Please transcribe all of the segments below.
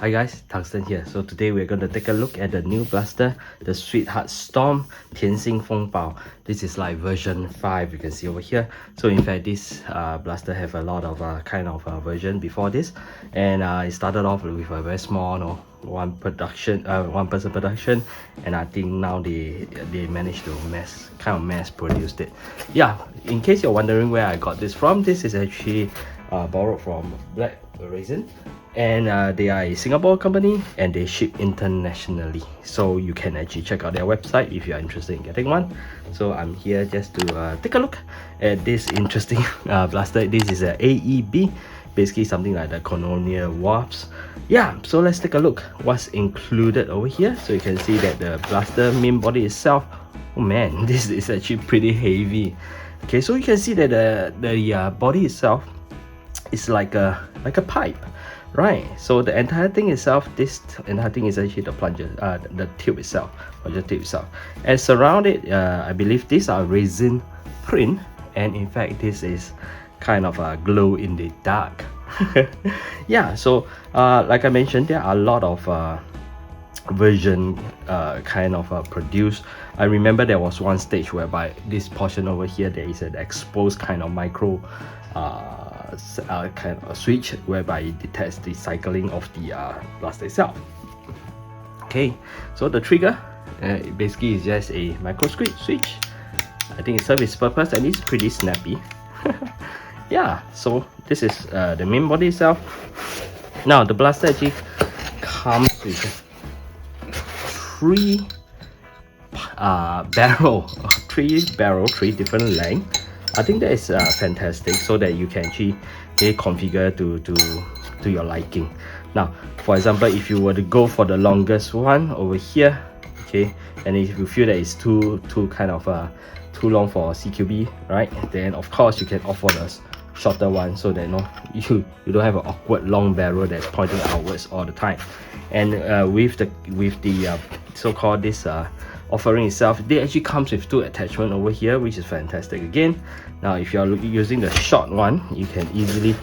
Hi guys, Tungsten here. So today we're going to take a look at the new blaster, the SweetHeart Storm 甜心风暴. This is like version 5, you can see over here. So in fact, this blaster have a lot of version before this, and it started off with a very small, one person production, and I think now they managed to mass produced it. Yeah, in case you're wondering where I got this from, this is actually borrowed from Black Raisin, and they are a Singapore company and they ship internationally, so you can actually check out their website if you are interested in getting one. So I'm here just to take a look at this interesting blaster. This is a AEB, basically something like the Colonial Wasps. Yeah, so let's take a look what's included over here. So you can see that the blaster main body itself, oh man, this is actually pretty heavy. Okay, so you can see that the body itself is like a pipe, right? So the entire thing itself, this entire thing is actually the plunger, the tube itself, plunger tube itself, and surrounded, I believe these are resin print, and in fact this is kind of a glow in the dark. Yeah, so like I mentioned, there are a lot of version produced. I remember there was one stage whereby this portion over here, there is an exposed kind of micro kind of switch whereby it detects the cycling of the blaster itself. Okay, so the trigger basically is just a micro switch. I think it serves its purpose and it's pretty snappy. Yeah, so this is the main body itself. Now the blaster actually comes with three barrel, three different lengths. I think that is fantastic, so that you can actually configure to your liking. Now, for example, if you were to go for the longest one over here, okay, and if you feel that it's too long for CQB, right, then of course you can opt for the shorter one, so that you don't have an awkward long barrel that's pointing outwards all the time. And with the so-called this offering itself, they actually comes with two attachments over here, which is fantastic again. Now if you are using the short one, you can easily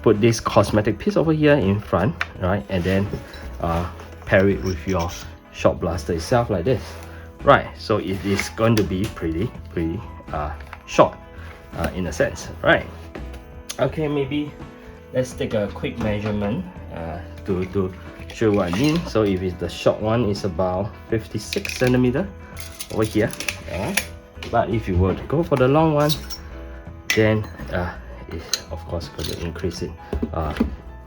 put this cosmetic piece over here in front, right, and then pair it with your short blaster itself like this, right? So it is going to be pretty short in a sense, right? Okay, maybe let's take a quick measurement to show what I mean. So if it's the short one, it's about 56 centimeter over here, but if you were to go for the long one, then it's of course going to increase it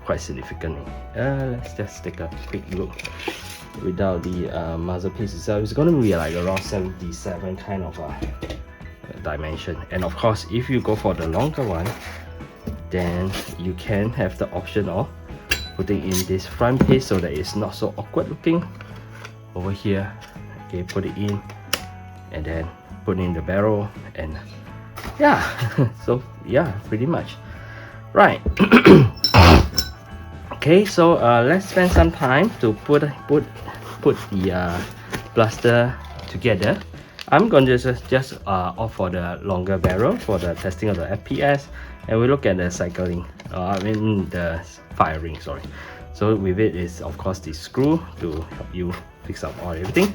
quite significantly. Let's just take a quick look. Without the muzzle piece itself, it's going to be like around 77 kind of dimension. And of course, if you go for the longer one, then you can have the option of putting in this front piece so that it's not so awkward looking over here. Okay, put it in and then put in the barrel, and yeah, so yeah, pretty much, right? Okay, so let's spend some time to put the blaster together. I'm going to just opt for the longer barrel for the testing of the FPS, and we look at the cycling, the firing, sorry. So with it is of course the screw to help you fix up everything.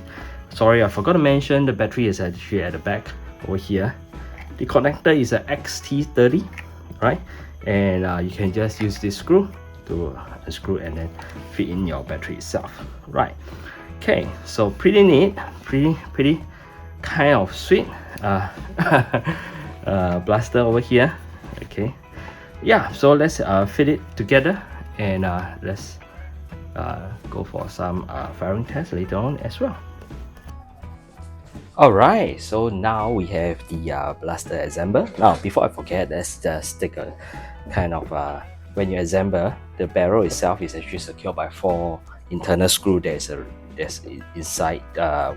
Sorry, I forgot to mention the battery is actually at the back over here. The connector is a XT30, right? And you can just use this screw to unscrew and then fit in your battery itself, right? Okay, so pretty neat, pretty kind of sweet blaster over here. Okay, yeah, so let's fit it together, and let's go for some firing tests later on as well. Alright, so now we have the blaster assembled. Now before I forget, let's just take a kind of when you assemble, the barrel itself is actually secured by 4 internal screws. There's inside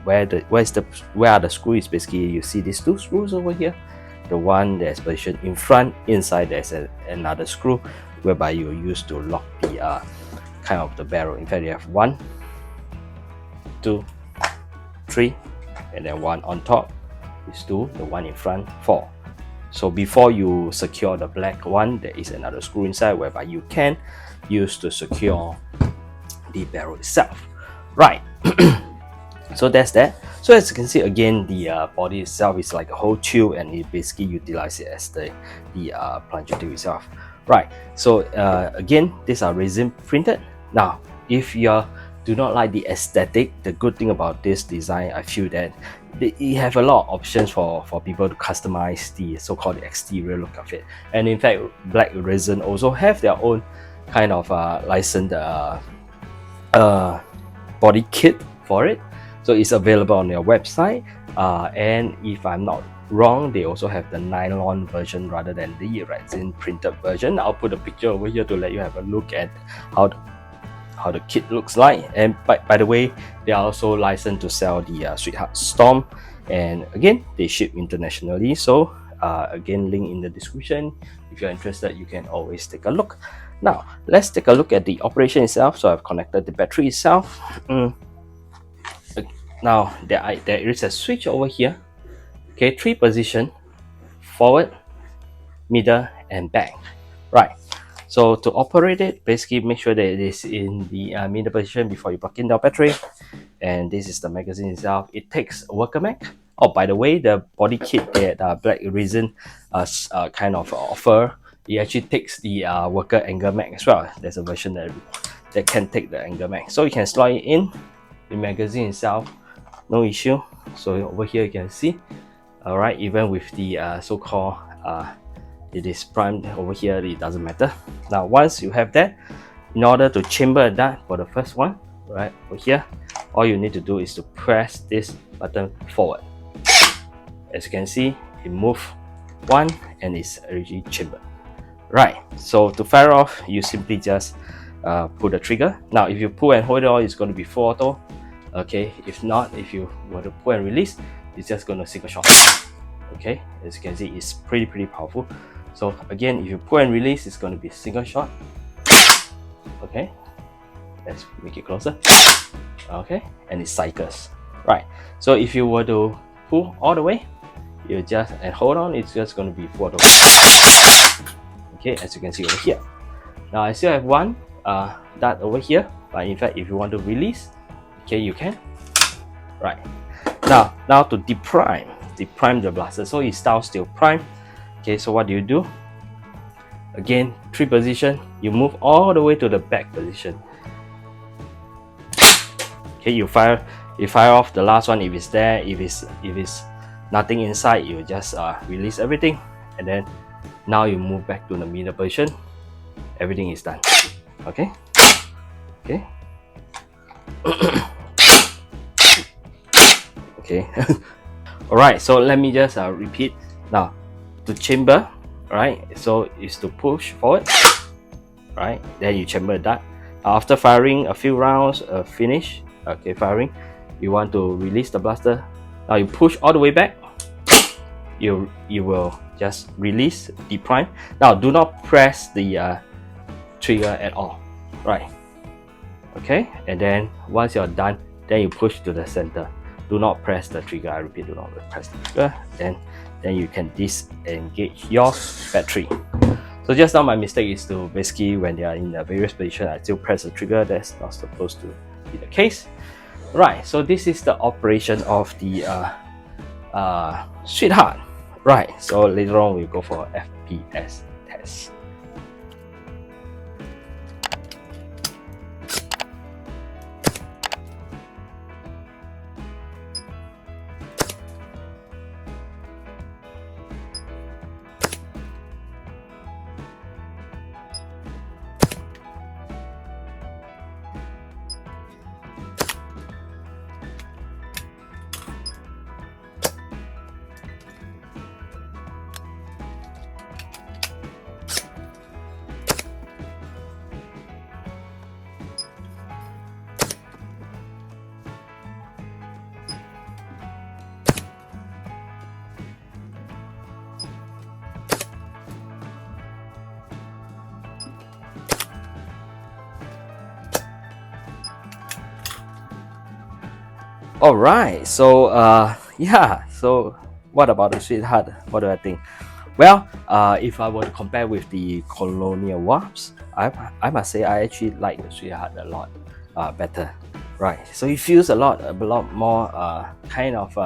where are the screws. Basically, you see these 2 screws over here. The one that's positioned in front, inside there's another screw whereby you use to lock the kind of the barrel. In fact, you have 1, 2, 3, and then 1 on top is 2, the one in front 4. So before you secure the black one, there is another screw inside whereby you can use to secure the barrel itself, right? So that's that. So as you can see, again, the body itself is like a whole tube, and it basically utilizes it as the plunger tube itself, right? So again, these are resin printed. Now, if you do not like the aesthetic, the good thing about this design, I feel that you have a lot of options for people to customize the so-called exterior look of it. And in fact, Black Resin also have their own kind of licensed body kit for it. So it's available on their website, and if I'm not wrong, they also have the nylon version rather than the resin printed version. I'll put a picture over here to let you have a look at how the kit looks like. And by the way, they are also licensed to sell the SweetHeart Storm, and again, they ship internationally. So again, link in the description. If you're interested, you can always take a look. Now let's take a look at the operation itself. So I've connected the battery itself. Now there is a switch over here. Okay, 3 position: forward, middle, and back. Right. So to operate it, basically make sure that it is in the middle position before you plug in the battery. And this is the magazine itself. It takes a worker mag. Oh, by the way, the body kit that Black Resin kind of offer, it actually takes the worker angle mag as well. There's a version that can take the angle mag. So you can slot it in the magazine itself, no issue. So over here you can see, all right, even with the so-called it is primed over here, it doesn't matter. Now once you have that, in order to chamber that for the first one, right over here, all you need to do is to press this button forward. As you can see, it moved one and it's already chambered. Right, so to fire off, you simply just pull the trigger. Now if you pull and hold it on, it's going to be full auto. Okay, if not, if you were to pull and release, it's just going to single shot. Okay, as you can see, it's pretty powerful. So again, if you pull and release, it's going to be single shot. Okay, let's make it closer. Okay, and it cycles. Right, so if you were to pull all the way, you just and hold on, it's just going to be full auto. Okay, as you can see over here. Now I still have one dart over here, but in fact, if you want to release, okay, you can. Right, now to deprime the blaster, so it's still prime. Okay, so what do? Again, 3 position, you move all the way to the back position. Okay, you fire off the last one if it's there. If it's nothing inside, you just release everything, and then now you move back to the middle position. Everything is done. Okay. Okay. All right, so let me just repeat. Now to chamber, right, so is to push forward, right, then you chamber that. After firing a few rounds, finish, okay, firing, you want to release the blaster. Now you push all the way back, you will just release the prime. Now do not press the trigger at all, right? Okay, and then once you're done, then you push to the center. Do not press the trigger. I repeat, do not press the trigger. Then you can disengage your battery. So just now my mistake is to basically, when they are in the various position, I still press the trigger. That's not supposed to be the case. Right, so this is the operation of the SweetHeart. Right, so later on we'll go for FPS test. All right, so yeah, so what about the SweetHeart? What do I think? Well, if I were to compare with the Colonial Wasps, I must say I actually like the SweetHeart a lot. better, right? So it feels a lot more kind of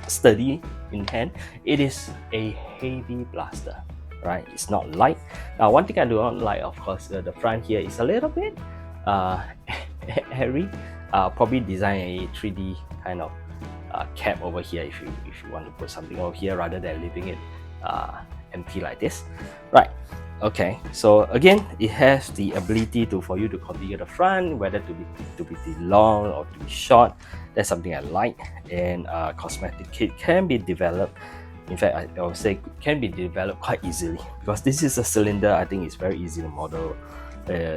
sturdy in hand. It is a heavy blaster, right? It's not light. Now, one thing I do not like, of course, the front here is a little bit uh, airy. Probably design a 3D kind of cap over here if you want to put something over here rather than leaving it empty like this, right? Okay, so again, it has the ability for you to configure the front, whether to be long or to be short. That's something I like. And cosmetic kit can be developed. In fact, I would say can be developed quite easily, because this is a cylinder. I think it's very easy to model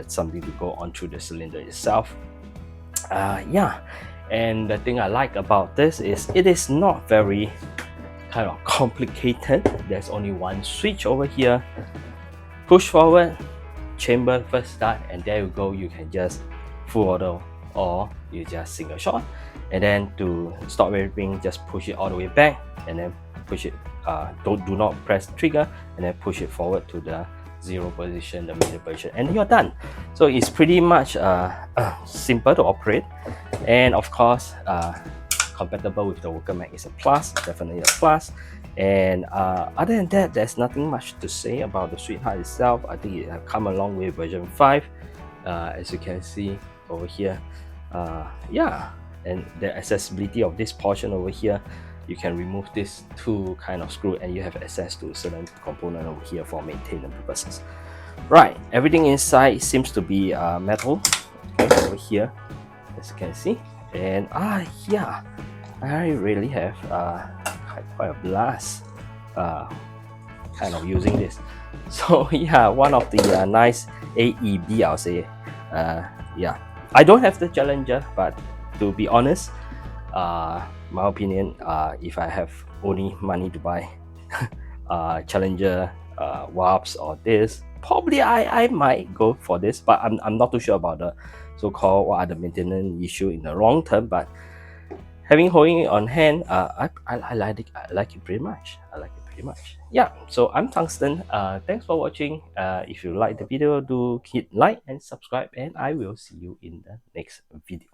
something to go on through the cylinder itself. Yeah, and the thing I like about this is it is not very kind of complicated. There's only one switch over here. Push forward, chamber first start, and there you go. You can just full auto, or you just single shot. And then to stop everything, just push it all the way back, and then push it. Do not press trigger, and then push it forward to the 0 position, the middle position, and you're done. So it's pretty much simple to operate, and of course, compatible with the Worker Mag is a plus, definitely a plus. And other than that, there's nothing much to say about the SweetHeart itself. I think it has come along with version 5, as you can see over here. Yeah, and the accessibility of this portion over here, you can remove this two kind of screw and you have access to a certain component over here for maintenance purposes. Right, everything inside seems to be metal, okay, over here, as you can see. And yeah, I really have quite a blast kind of using this. So yeah, one of the nice AEB, I'll say. Yeah, I don't have the Challenger, but to be honest, my opinion, if I have only money to buy Challenger, Warps or this, probably I might go for this, but I'm not too sure about the so-called what are the maintenance issue in the long term. But holding it on hand, I like it. I like it pretty much. I like it pretty much. Yeah. So I'm Tungsten. Thanks for watching. If you like the video, do hit like and subscribe, and I will see you in the next video.